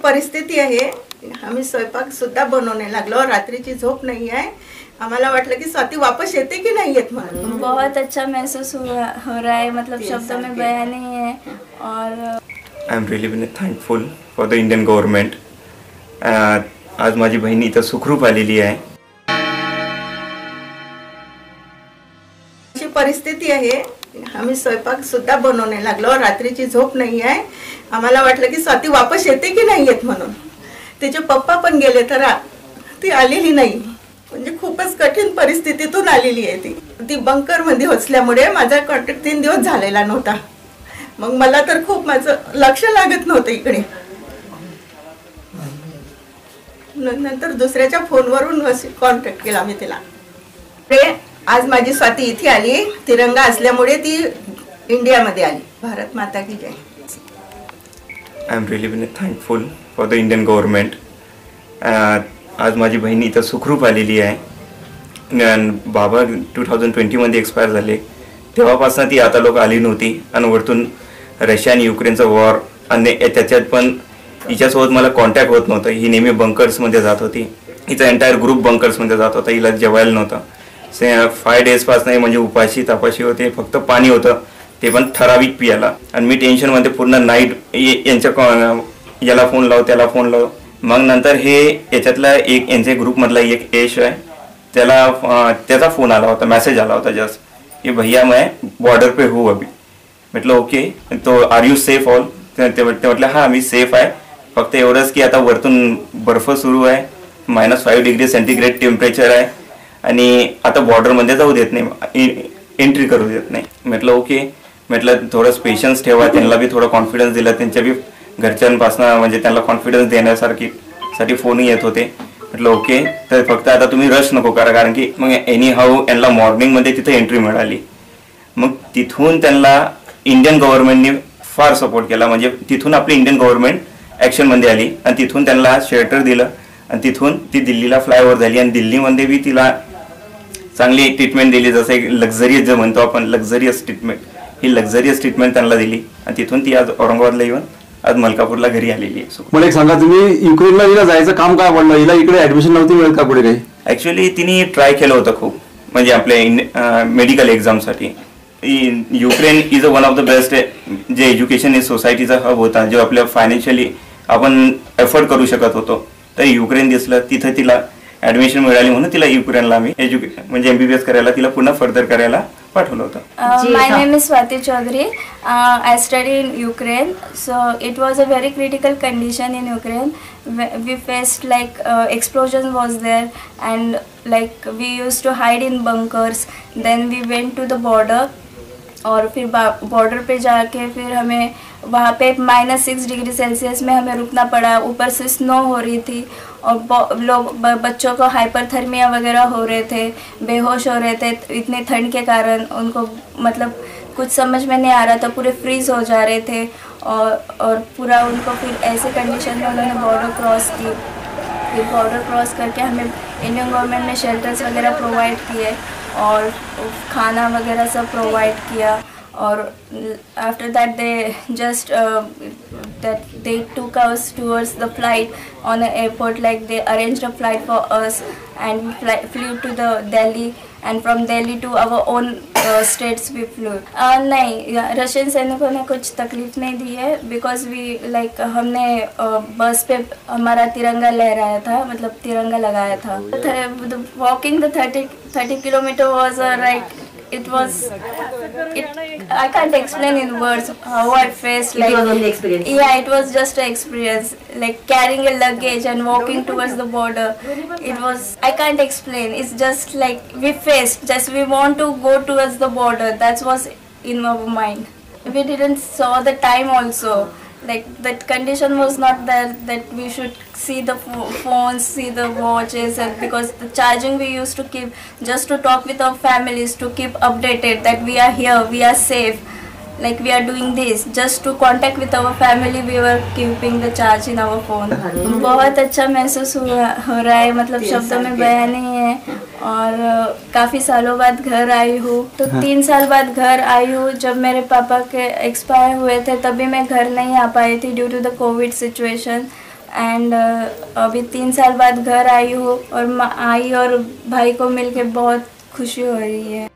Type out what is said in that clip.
परिस्थिती आहे. आम्ही स्वयंपाक सुद्धा बनवणे लागलो. रात्रीची झोप नहीं है. हमारा वाटलं कि स्वाति वापस येते कि नहीं येत म्हणून. बहुत अच्छा महसूस हो रहा है, मतलब शब्दों में बयान नहीं है. और I am really very thankful for the Indian government. आज माझी बहीण इथं सुखरूप आलेली आहे. अशी परिस्थिती आहे. आम्ही स्वयंपाक सुद्धा बनवणे लागलो. रात्रीची झोप नाही आहे. आम्हाला वाटलं की स्वाति वापस येते की नाही येत म्हणून. तिचे पप्पा पण गेले तर ती आलेली नाही. म्हणजे खूपच कठीण परिस्थितीतून आलेली आहे ती बंकर मध्ये असल्यामुळे माझा कॉन्टॅक्ट 3 दिवस झालेला नव्हता. मग मला तर खूप माझं लक्ष लागत नव्हतं इकडे. नंतर दुसऱ्याच्या फोनवरून कॉन्टॅक्ट केला मी तिला. आज माझी स्वाति इथे आली. तिरंगा असल्यामुळे ती इंडियामध्ये आली. भारत माता की जय. I am really very thankful for the Indian government. आज माझी बहीण इथं सुखरूप आलेली आहे. बाबा 2020 एक्सपायर झाले. तेव्हापासून ती आता लोक आली नव्हती. आणि वरतून रशिया आणि युक्रेनचं वॉर आणि त्याच्यात पण हिच्यासोबत मला कॉन्टॅक्ट होत नव्हतं. ही नेहमी बंकर्समध्ये जात होती. हिचा एंटायर ग्रुप बंकर्समध्ये जात होता. हिला जेवायला नव्हतं. 5 डेजपासून म्हणजे उपाशी तापाशी होते. फक्त पाणी होतं, ते पण ठराविक पियाला. आणि मी टेन्शनमध्ये पूर्ण नाईट यांच्या याला फोन लाव त्याला फोन लाव. मग नंतर हे याच्यातला एक यांच्या ग्रुपमधला एक यश आहे, त्याचा फोन आला होता, मेसेज आला होता जस्ट की भैया मैं बॉर्डर पे हूँ अभी. म्हटलं ओके, तो आर यू सेफ ऑल. ते म्हटलं हां मी सेफ आहे. फक्त एवढंच की आता वरतून बर्फ सुरू आहे. -5 डिग्री सेंटीग्रेड टेम्परेचर आहे आणि आता बॉर्डरमध्ये जाऊ देत नाही, एंट्री करू देत नाही. म्हटलं ओके. म्हटलं थोडं पेशन्स ठेवा. त्यांना बी थोडं कॉन्फिडन्स दिला. त्यांच्या बी घरच्यांपासून म्हणजे त्यांना कॉन्फिडन्स देण्यासाठी फोनही येत होते. म्हटलं ओके, तर फक्त आता तुम्ही रश नको करा, कारण की मग एनी हाऊ यांना मॉर्निंगमध्ये तिथे एंट्री मिळाली. मग तिथून त्यांना इंडियन गव्हर्नमेंटने फार सपोर्ट केला. म्हणजे तिथून आपली इंडियन गव्हर्नमेंट ॲक्शनमध्ये आली आणि तिथून त्यांना शेल्टर दिलं आणि तिथून ती दिल्लीला फ्लायओव्हर झाली आणि दिल्लीमध्ये बी तिला चांगली ट्रीटमेंट दिली. जसं एक लक्झरियस जे म्हणतो आपण, लक्झरियस ट्रीटमेंट, ही लक्झरियस ट्रीटमेंट त्यांना दिली आणि तिथून ती आज औरंगाबादला येऊन आज मलकापूरला घरी आलेली आहे. मला एक सांगा, तुम्ही युक्रेनला हिला जायचं काम काय पडलं? हिला इकडे ऍडमिशन नव्हती मिळत का पुढे काही? ॲक्च्युली तिने ट्राय केलं होतं खूप, म्हणजे आपल्या मेडिकल एक्झामसाठी. Ukraine is one of the best जे एज्युकेशन इज सोसायटीचा हब होता, जो आपल्या फायनान्शियली आपण एफोर्ड करू शकत होतो. तर युक्रेन दिसलं, तिथं तिला ॲडमिशन मिळाली म्हणून तिला युक्रेनला आम्ही म्हणजे MBBS करायला तिला पुन्हा फर्दर करायला पाठवलं होतं. My name is Swati Chaudhary. I study in Ukraine. So it was a very critical condition in Ukraine. We faced like explosion was there, and like we used to hide in bunkers. Then we went to the border. और फिर border पे जाके फिर हमें वहाँ पे -6 degree Celsius में हमें रुकना पड़ा. ऊपर से स्नो हो रही थी और लोग बच्चों को हाइपरथर्मिया वगैरह हो रहे थे, बेहोश हो रहे थे इतने ठंड के कारण. उनको मतलब कुछ समझ में नहीं आ रहा था, पूरे फ्रीज हो जा रहे थे. और पूरा उनको फिर ऐसे कंडीशन में उन्होंने बॉर्डर क्रॉस की. फिर बॉर्डर क्रॉस करके हमें इंडियन गवर्नमेंट ने शेल्टर्स वगैरह प्रोवाइड किए और खाना वगैरह सब प्रोवाइड किया. और after that they took us towards the flight on an airport. Like they arranged a flight for us and we flew to the Delhi, and from Delhi to our own states we flew. नहीं, Russian सैनिकों ने कुछ तकलीफ नहीं दी है, because we like हमने बस पे हमारा तिरंगा लहराया था, मतलब तिरंगा लगाया था. Walking the 30 kilometer was it was I can't explain in words how I faced. Like, it was only experience. Yeah, it was just an experience. Like carrying a luggage and walking towards the border. It was, I can't explain. It's just like we faced. Just we want to go towards the border. That's what's in our mind. We didn't saw the time also. Like that condition was not there that we should see the phones, see the watches, and because the charging we used to keep just to talk with our families, to keep updated that we are here, we are safe, like we are doing this, just to contact with our family we were keeping the charge in our phone. बहुत अच्छा महसूस हो रहा है, मतलब शब्दों में बयान नहीं है. और काफ़ी सालों बाद घर आई हूँ. तो 3 साल बाद घर आई हूँ. जब मेरे पापा के एक्सपायर हुए थे तभी मैं घर नहीं आ पाई थी due to the COVID situation. And अभी 3 साल बाद घर आई हूँ और आई और भाई को मिलके बहुत खुशी हो रही है।